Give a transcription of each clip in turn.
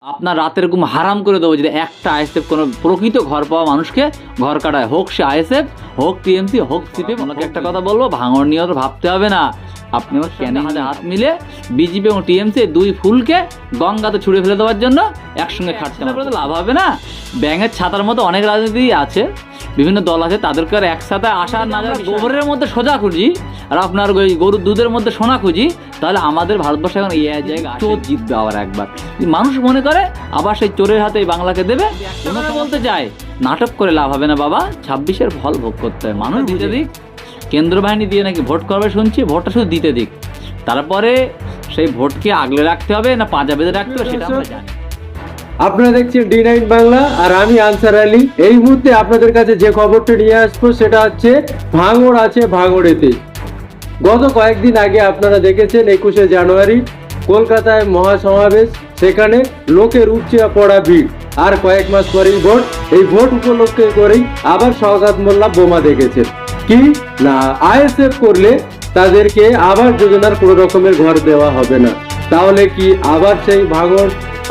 আপনার রাতের ঘুম হারাম করে দেবো যদি একটা আইএসএফ কোনো প্রকৃত ঘর পাওয়া মানুষকে ঘর কাটায়, হোক সে আইএসএফ, হোক টিএমসি, হোক সিপিএম। ওনাকে একটা কথা বলবো, ভাঙড় নিয়ে তো ভাবতে হবে না। আপনি আমার ক্যানে হাত মিলে বিজেপি এবং টিএমসি দুই ফুলকে গঙ্গাতে ছুড়ে ফেলে দেওয়ার জন্য একসঙ্গে খাটতে হবে, লাভ হবে না। ব্যাঙের ছাতার মতো অনেক রাজনীতি আছে, বিভিন্ন দল আছে, তাদেরকে আর একসাথে আসা না যায়। গোবরের মধ্যে সোজা খুঁজি আর আপনার ওই গরুর দুধের মধ্যে সোনা খুঁজি, তাহলে আমাদের ভারতবর্ষে এখন এই জায়গায় চোর জিতবে আবার একবার। মানুষ মনে করে আবার সেই চোরের হাতে বাংলাকে দেবে। বলতে চায় নাটক করে লাভ হবে না বাবা, 26-এর ফল ভোগ করতে হয়। মানুষ দিতে দিক, কেন্দ্র বাহিনী দিয়ে নাকি ভোট করবে শুনছি, ভোটটা শুধু দিতে দিক, তারপরে সেই ভোটকে আগলে রাখতে হবে না পাঁজা বেঁধে রাখতে হবে সেটা আমরা জানি। আপনারা দেখছেন D9 বাংলা আর আমি আনসার আলী। এই মুহূর্তে আপনাদের কাছে যে খবরটা নিয়ে আসবো সেটা হচ্ছে ভাঙড় আছে ভাঙড়েতে। গত কয়েকদিন আগে আপনারা দেখেছেন 21শে জানুয়ারি কলকাতায় মহাসমাবেশ, সেখানে লোকের উপচে পড়া ভিড়। আর কয়েক মাস পরেই ভোট, এই ভোট উপলক্ষে করেই আবার শওকত মোল্লা বোমা দেখেছেন। কি না, আইএসএফ করলে তাদেরকে আবার যোজনার কোনো রকমের ঘর দেওয়া হবে না। তাহলে কি আবার সেই ভাঙড়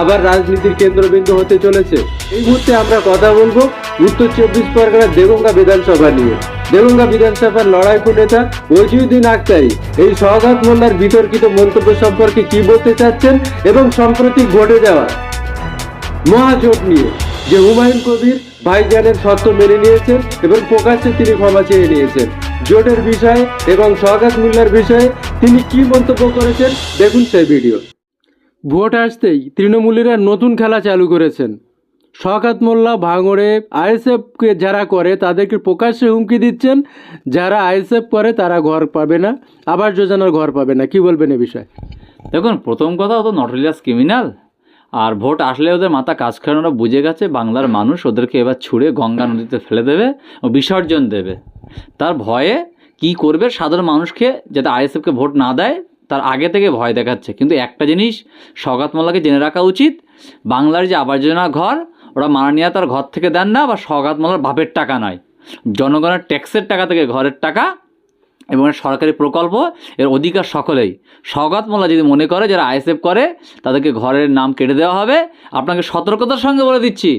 আবার রাজনীতির কেন্দ্রবিন্দু হতে চলেছে? এই মুহূর্তে আমরা কথা বলবো উত্তর 24 পরগনার দেগঙ্গা বিধানসভা নিয়ে। দেগঙ্গা বিধানসভার লড়াইকু নেতা ওজিউদ্দিন আখতারি এই শওকত মোল্লার বিতর্কিত মন্তব্য সম্পর্কে কি বলতে চাচ্ছেন এবং সম্প্রতি ঘটে যাওয়া মহাজোট নিয়ে যে হুমায়ুন কবির ভাইজানের শর্ত মেনে নিয়েছেন এবং প্রকাশ্যে তিনি ক্ষমা চেয়ে নিয়েছেন, জোটের বিষয়ে এবং শওকত মোল্লার বিষয়ে তিনি কি মন্তব্য করেছেন দেখুন সেই ভিডিও। ভোট আসতেই তৃণমূলীরা নতুন খেলা চালু করেছেন। শওকত মোল্লা ভাঙড়ে আইএসএফকে যারা করে তাদেরকে প্রকাশ্যে হুমকি দিচ্ছেন, যারা আইএসএফ করে তারা ঘর পাবে না, আবাস যোজনার ঘর পাবে না। কি বলবেন এ বিষয়ে? দেখুন, প্রথম কথা, ও তো নটোরিয়াস ক্রিমিনাল। আর ভোট আসলে ওদের মাথা কাজ করে, ওরা বুঝে গেছে বাংলার মানুষ ওদেরকে এবার ছুঁড়ে গঙ্গা নদীতে ফেলে দেবে ও বিসর্জন দেবে। তার ভয়ে কি করবে, সাধারণ মানুষকে যাতে আইএসএফকে ভোট না দেয় তার আগে থেকে ভয় দেখাচ্ছে। কিন্তু একটা জিনিস শওকত মোল্লাকে জেনে রাখা উচিত, বাংলার যে আবাস যোজনা ঘর, ওরা মাননীয় তার ঘর থেকে দেন না, বা শওকত মোল্লার বাপের টাকা নয়, জনগণের ট্যাক্সের টাকা থেকে ঘরের টাকা এবং সরকারি প্রকল্প, এর অধিকার সকলেই। শওকত মোল্লা যদি মনে করে যারা আইএসএফ করে তাদেরকে ঘরের নাম কেটে দেওয়া হবে, আপনাকে সতর্কতার সঙ্গে বলে দিচ্ছি,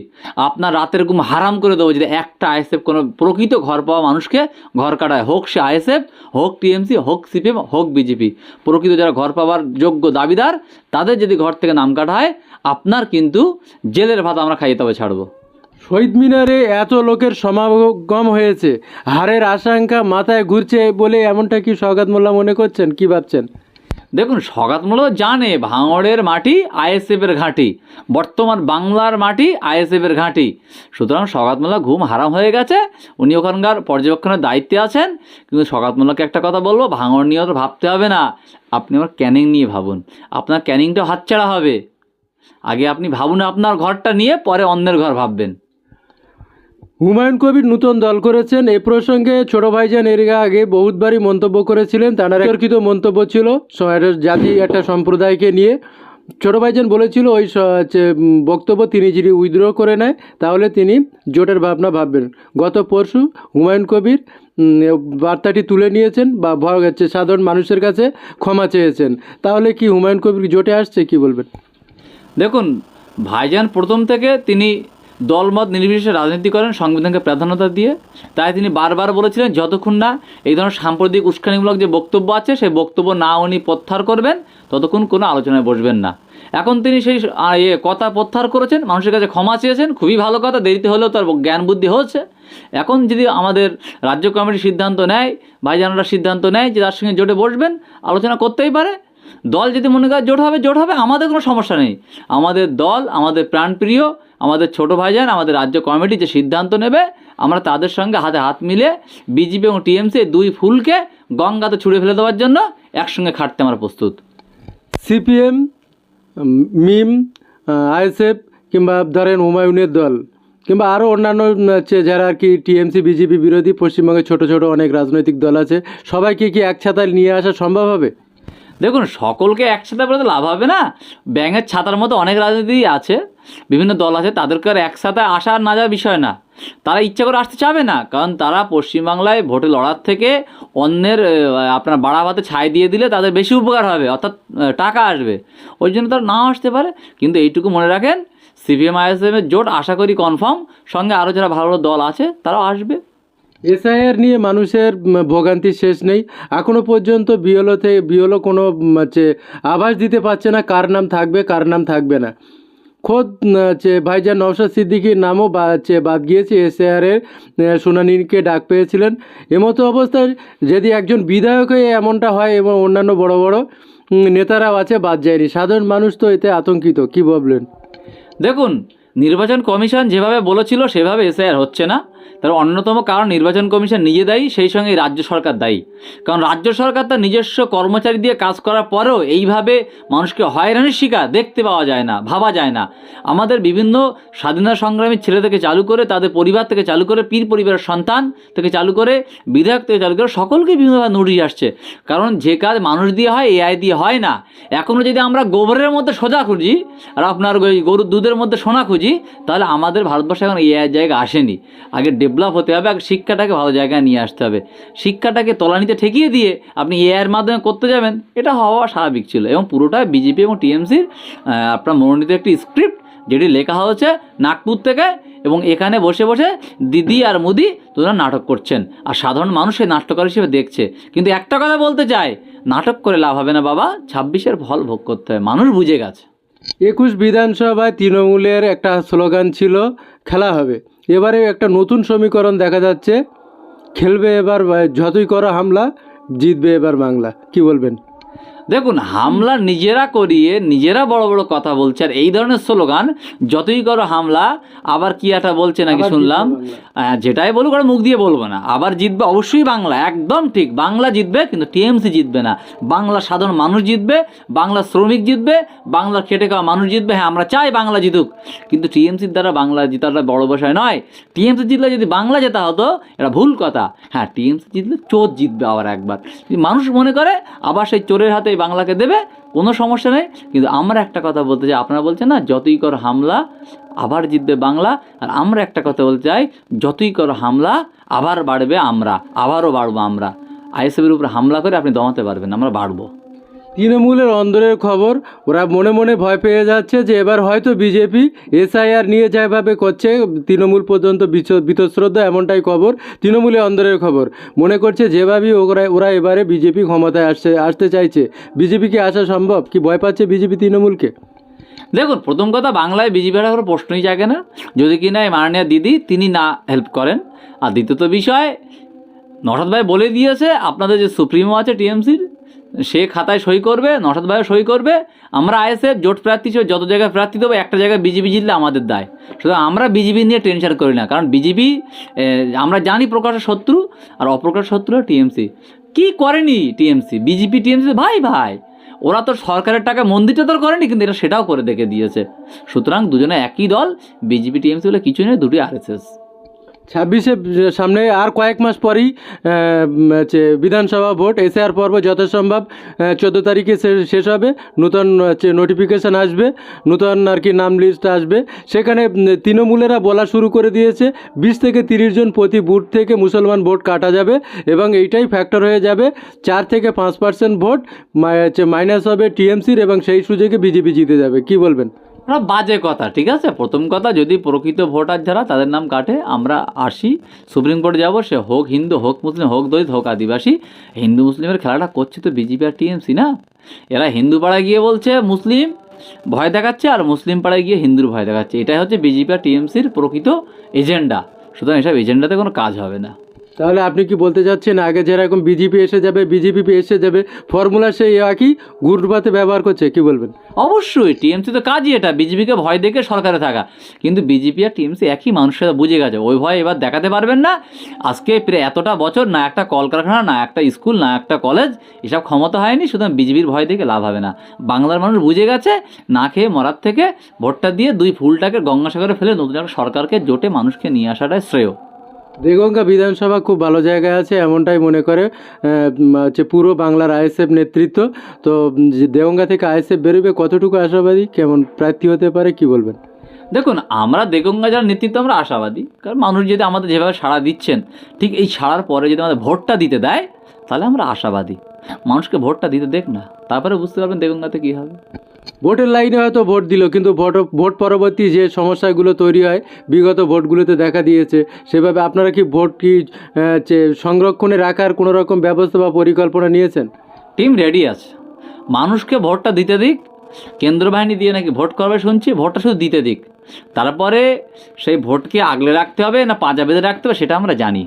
আপনার রাতের ঘুম হারাম করে দেবো যদি একটা আইএসএফ কোনো প্রকৃত ঘর পাওয়া মানুষকে ঘর কাটায়, হোক সে আইএসএফ, হোক টিএমসি, হোক সিপিএম, হোক বিজেপি। প্রকৃত যারা ঘর পাওয়ার যোগ্য দাবিদার তাদের যদি ঘর থেকে নাম কাটা হয়, আপনার কিন্তু জেলের ভাত আমরা খাইয়ে তবে ছাড়বো। শহীদ মিনারে এত লোকের সমাগম হয়েছে, হারের আশঙ্কা মাথায় ঘুরছে বলে এমনটা কি শওকত মোল্লা মনে করছেন? কি ভাবছেন? দেখুন, শওকত মোল্লা জানে ভাঙড়ের মাটি আইএসএফের ঘাঁটি, বর্তমান বাংলার মাটি আইএসএফের ঘাঁটি। সুতরাং শওকত মোল্লা ঘুম হারাম হয়ে গেছে, উনি ওখানকার পর্যবেক্ষণের দায়িত্বে আছেন। কিন্তু শওকত মোল্লাকে একটা কথা বলবো, ভাঙড় নিয়ে তো ভাবতে হবে না। আপনি আমার ক্যানিং নিয়ে ভাবুন, আপনার ক্যানিংটা হাতছাড়া হবে। আগে আপনি ভাবুন আপনার ঘরটা নিয়ে, পরে অন্যের ঘর ভাববেন। হুমায়ুন কবির নতুন দল করেছেন, এ প্রসঙ্গে ছোট ভাইজান এর আগে বহুতবারই মন্তব্য করেছিলেন। তার বিতর্কিত মন্তব্য ছিল জাতি একটা সম্প্রদায়কে নিয়ে। ছোট ভাইজান বলেছিল ওই বক্তব্য তিনি যদি উইথড্র করে নেয় তাহলে তিনি জোটের ভাবনা ভাববেন। গত পরশু হুমায়ুন কবির বার্তাটি তুলে নিয়েছেন বা সাধারণ মানুষের কাছে ক্ষমা চেয়েছেন। তাহলে কি হুমায়ুন কবির জোটে আসছে? কি বলবেন? দেখুন, ভাইজান প্রথম থেকে তিনি দলমত নির্বিশেষে রাজনীতি করেন, সংবিধানকে প্রাধান্যতা দিয়ে। তাই তিনি বারবার বলেছিলেন যতক্ষণ না এই ধরনের সাম্প্রদায়িক উস্কানিমূলক যে বক্তব্য আছে সেই বক্তব্য না উনি প্রত্যাহার করবেন ততক্ষণ কোনো আলোচনায় বসবেন না। এখন তিনি সেই কথা প্রত্যাহার করেছেন, মানুষের কাছে ক্ষমা চেয়েছেন, খুবই ভালো কথা, দেরিতে হলেও তার জ্ঞান বুদ্ধি হচ্ছে। এখন যদি আমাদের রাজ্য কমিটি সিদ্ধান্ত নেয়, ভাইজানরা সিদ্ধান্ত নেয় যে তার সঙ্গে জোটে বসবেন, আলোচনা করতেই পারে। দল যদি মনে করে জোট হবে, জোট হবে, আমাদের কোনো সমস্যা নেই। আমাদের দল, আমাদের প্রাণপ্রিয়, আমাদের ছোট ভাইজান, আমাদের রাজ্য কমিটি যে সিদ্ধান্ত নেবে আমরা তাদের সঙ্গে হাতে হাত মিলে বিজেপি এবং টিএমসি দুই ফুলকে গঙ্গাতে ছুঁড়ে ফেলে দেওয়ার জন্য একসঙ্গে খাটতে আমরা প্রস্তুত। সিপিএম, মিম, আইএসএফ কিংবা ধরেন হুমায়ুনের দল কিংবা আরও অন্যান্য যারা আর কি টিএমসি বিজেপি বিরোধী পশ্চিমবঙ্গে ছোট ছোট অনেক রাজনৈতিক দল আছে, সবাইকে কি এক ছাতায় নিয়ে আসা সম্ভব হবে? দেখুন, সকলকে একসাথে বলতে লাভ হবে না। ব্যাঙের ছাতার মতো অনেক রাজনীতি আছে, বিভিন্ন দল আছে, তাদেরকে আর একসাথে আসা আর না যাওয়ার বিষয় না। তারা ইচ্ছা করে আসতে চাবে না, কারণ তারা পশ্চিমবাংলায় ভোটে লড়ার থেকে অন্যের আপনার বাড়া ভাতে ছাই দিয়ে দিলে তাদের বেশি উপকার হবে, অর্থাৎ টাকা আসবে, ওই জন্য তারা নাও আসতে পারে। কিন্তু এইটুকু মনে রাখেন, সিপিএম আইএসএফের জোট আশা করি কনফার্ম, সঙ্গে আরও যারা ভালো ভালো দল আছে তারাও আসবে। এসআইআর নিয়ে মানুষের ভোগান্তি শেষ নেই। এখনো পর্যন্ত বিএলও কোনো আভাস দিতে পারছে না কার নাম থাকবে কার নাম থাকবে না। খোদ ভাইজান নওশাদ সিদ্দিকীর নামও বাদ গিয়েছে এসআইআরের শুনানিকে ডাক পেয়েছিলেন। এমতো অবস্থায় যদি একজন বিধায়ক হয়ে এমনটা হয় এবং অন্যান্য বড় বড় নেতারাও আছে, বাদ যায়নি। সাধারণ মানুষ তো এতে আতঙ্কিত, কি বলবেন? দেখুন, নির্বাচন কমিশন যেভাবে বলেছিল সেভাবে এসআইআর হচ্ছে না। তার অন্যতম কারণ নির্বাচন কমিশন নিজে দায়ী, সেই সঙ্গে রাজ্য সরকার দায়ী। কারণ রাজ্য সরকার তার নিজস্ব কর্মচারী দিয়ে কাজ করার পরেও এইভাবে মানুষকে হয়রানির শিকার দেখতে পাওয়া যায় না, ভাবা যায় না। আমাদের বিভিন্ন স্বাধীনতা সংগ্রামী ছেলে থেকে চালু করে, তাদের পরিবার থেকে চালু করে, পীর পরিবারের সন্তান থেকে চালু করে, বিধায়ক থেকে চালু করে, সকলকে বিভিন্নভাবে নোটিশ আসছে। কারণ যে কাজ মানুষ দিয়ে হয়, এআই দিয়ে হয় না। এখনও যদি আমরা গোবরের মধ্যে সোজা খুঁজি আর আপনার ওই গরুর দুধের মধ্যে সোনা খুঁজি, তাহলে আমাদের ভারতবর্ষে এখন এআই জায়গা আসেনি। আগে ডেভেলপ হতে হবে, আগে শিক্ষাটাকে ভালো জায়গায় নিয়ে আসতে হবে। শিক্ষাটাকে তলানিতে ঠেকিয়ে দিয়ে আপনি এআইয়ের মাধ্যমে করতে যাবেন, এটা হওয়া স্বাভাবিক ছিল। এবং পুরোটা বিজেপি এবং টিএমসির আপনার মনোনীত একটি স্ক্রিপ্ট, যেটি লেখা হচ্ছে নাগপুর থেকে, এবং এখানে বসে বসে দিদি আর মোদি তোরা নাটক করছেন, আর সাধারণ মানুষ এই নাট্যকার হিসেবে দেখছে। কিন্তু একটা কথা বলতে চাই, নাটক করে লাভ হবে না বাবা, 26-এর ফল ভোগ করতে হয়, মানুষ বুঝে গেছে। 21 বিধানসভায় তৃণমূলের একটা স্লোগান ছিল খেলা হবে। এবারে একটা নতুন সমীকরণ দেখা যাচ্ছে, খেলবে এবার যতই করো হামলা, জিতবে এবার বাংলা, কি বলবেন? দেখুন, হামলা নিজেরা করিয়ে নিজেরা বড় বড় কথা বলছে, আর এই ধরনের স্লোগান যতই করো হামলা, আবার কি একটা বলছে নাকি শুনলাম, যেটাই বলুক ওরা মুখ দিয়ে বলবো না, আবার জিতবে অবশ্যই বাংলা, একদম ঠিক, বাংলা জিতবে, কিন্তু টিএমসি জিতবে না। বাংলা সাধারণ মানুষ জিতবে, বাংলা শ্রমিক জিতবে, বাংলার খেটে খাওয়া মানুষ জিতবে। হ্যাঁ, আমরা চাই বাংলা জিতুক, কিন্তু টিএমসির দ্বারা বাংলা জেতাটা বড় বিষয় নয়। টিএমসি জিতলে যদি বাংলা জেতা হতো, এটা ভুল কথা। হ্যাঁ, টিএমসি জিতলে চোর জিতবে আবার একবার, মানুষ মনে করে আবার সেই চোরের হাতে বাংলাকে দেবে, কোনো সমস্যা নেই। কিন্তু আমরা একটা কথা বলতে চাই, আপনারা বলছেন না যতই করো হামলা আবার জিতবে বাংলা, আর আমরা একটা কথা বলতে চাই, যতই করো হামলা আবার বাড়বে আমরা, আবারও বাড়বো আমরা। আইএসএফের উপরে হামলা করে আপনি দমাতে পারবেন না, আমরা বাড়বো। তৃণমূলের অন্দরের খবর, ওরা মনে মনে ভয় পেয়ে যাচ্ছে যে এবার হয়তো বিজেপি এসআইআর নিয়ে যেভাবে করছে তৃণমূল পর্যন্ত বীতশ্রদ্ধা, এমনটাই খবর। তৃণমূলের অন্দরের খবর মনে করছে যেভাবেই ওরা এবারে বিজেপি ক্ষমতায় আসতে চাইছে। বিজেপি কি আসা সম্ভব? কি ভয় পাচ্ছে বিজেপি তৃণমূলকে? দেখুন, প্রথম কথা, বাংলায় বিজেপির কোনো প্রশ্নই জাগে না যদি কিনা এই মাননীয় দিদি তিনি না হেল্প করেন। আর দ্বিতীয়ত বিষয়, নওশাদ ভাই বলে দিয়েছে আপনাদের যে সুপ্রিমো আছে টিএমসির, সে খাতায় সই করবে, নওশাদ ভাইও সই করবে। আমরা আইএসএফ জোট প্রার্থী হিসেবে যত জায়গায় প্রার্থী দেবো, একটা জায়গায় বিজেপি জিতলে আমাদের দায়। সুতরাং আমরা বিজেপি নিয়ে টেনশন করি না, কারণ বিজেপি আমরা জানি প্রকাশ্য শত্রু, আর অপ্রকাশ্য শত্রু টিএমসি। কি করেনি টিএমসি? বিজেপি টিএমসি ভাই ভাই, ওরা তো সরকারের টাকা মন্দিরটা তো করেনি, কিন্তু এটা সেটাও করে দেখে দিয়েছে। সুতরাং দুজনে একই দল, বিজেপি টিএমসি বলে কিছু নেই, দুটি আরএসএস। 26-এ সামনে আর কয়েক মাস পরেই বিধানসভা ভোট, এসআইআর পর্ব যথাসম্ভব 14 তারিখে শেষ হবে। নতুন নোটিফিকেশান আসবে, নতুন আর কি নাম লিস্ট আসবে। সেখানে তৃণমূলেরা বলা শুরু করে দিয়েছে 20 থেকে 30 জন প্রতি বুথ থেকে মুসলমান ভোট কাটা যাবে, এবং এইটাই ফ্যাক্টর হয়ে যাবে 4 থেকে 5% ভোট মাইনাস হবে টিএমসির, এবং সেই সুযোগে বিজেপি জিতে যাবে। কি বলবেন? বাজে কথা, ঠিক আছে। প্রথম কথা, যদি প্রকৃত ভোটার যারা তাদের নাম কাটে, আমরা আসি সুপ্রিম কোর্টে যাব, সে হোক হিন্দু, হোক মুসলিম, হোক দলিত, হোক আদিবাসী। হিন্দু মুসলিমের খেলাটা করছে তো বিজেপি আর টিএমসি না। এরা হিন্দু পাড়ায় গিয়ে বলছে মুসলিম ভয় দেখাচ্ছে, আর মুসলিম পাড়ায় গিয়ে হিন্দুর ভয় দেখাচ্ছে। এটাই হচ্ছে বিজেপি আর টিএমসির প্রকৃত এজেন্ডা। সুতরাং এসব এজেন্ডাতে কোনো কাজ হবে না। তাহলে আপনি কি বলতে চাচ্ছেন আগে যেরকম বিজেপি এসে যাবে ফর্মুলা সেই একই গুরুত্বপাতে ব্যবহার করছে? কি বলবেন? অবশ্যই, টিএমসি তো কাজই এটা, বিজেপিকে ভয় দেখে সরকারে থাকা। কিন্তু বিজেপি আর টিএমসি একই, মানুষের বুঝে গেছে, ওই ভয় এবার দেখাতে পারবেন না। আজকে প্রায় এতটা বছর না একটা কলকারখানা, না একটা স্কুল, না একটা কলেজ, এসব ক্ষমতা হয়নি। সুতরাং বিজেপির ভয় দেখে লাভ হবে না। বাংলার মানুষ বুঝে গেছে, না খেয়ে মরার থেকে ভোটটা দিয়ে দুই ফুলটাকে গঙ্গাসাগরে ফেলে নতুন একটা সরকারকে জোটে মানুষকে নিয়ে আসাটাই শ্রেয়। দেগঙ্গা বিধানসভা খুব ভালো জায়গায় আছে, এমনটাই মনে করে পুরো বাংলার আইএসএফ নেতৃত্ব। তো দেগঙ্গা থেকে আইএসএফ বেরোবে, কতটুকু আশাবাদী, কেমন প্রার্থী হতে পারে, কি বলবেন? দেখুন, আমরা দেগঙ্গা যারা নেতৃত্ব আমরা আশাবাদী, কারণ মানুষ যদি আমাদের যেভাবে সাড়া দিচ্ছেন, ঠিক এই সাড়ার পরে যদি আমাদের ভোটটা দিতে দেয়, তাহলে আমরা আশাবাদী। মানুষকে ভোটটা দিতে দেখ না, তারপরে বুঝতে পারবেন দেগঙ্গাতে কী হবে। ভোটের লাইনে হয়তো ভোট দিল, কিন্তু ভোট পরবর্তী যে সমস্যাগুলো তৈরি হয় বিগত ভোটগুলোতে দেখা দিয়েছে, সেভাবে আপনারা কি ভোট কি সংরক্ষণে রাখার কোনো রকম ব্যবস্থা বা পরিকল্পনা নিয়েছেন? টিম রেডি আছে, মানুষকে ভোটটা দিতে দিক। কেন্দ্র বাহিনী দিয়ে নাকি ভোট করবে শুনছি, ভোটটা শুধু দিতে দিক, তারপরে সেই ভোটকে আগলে রাখতে হবে না পাঁজা বেঁধে রাখতে হবে সেটা আমরা জানি।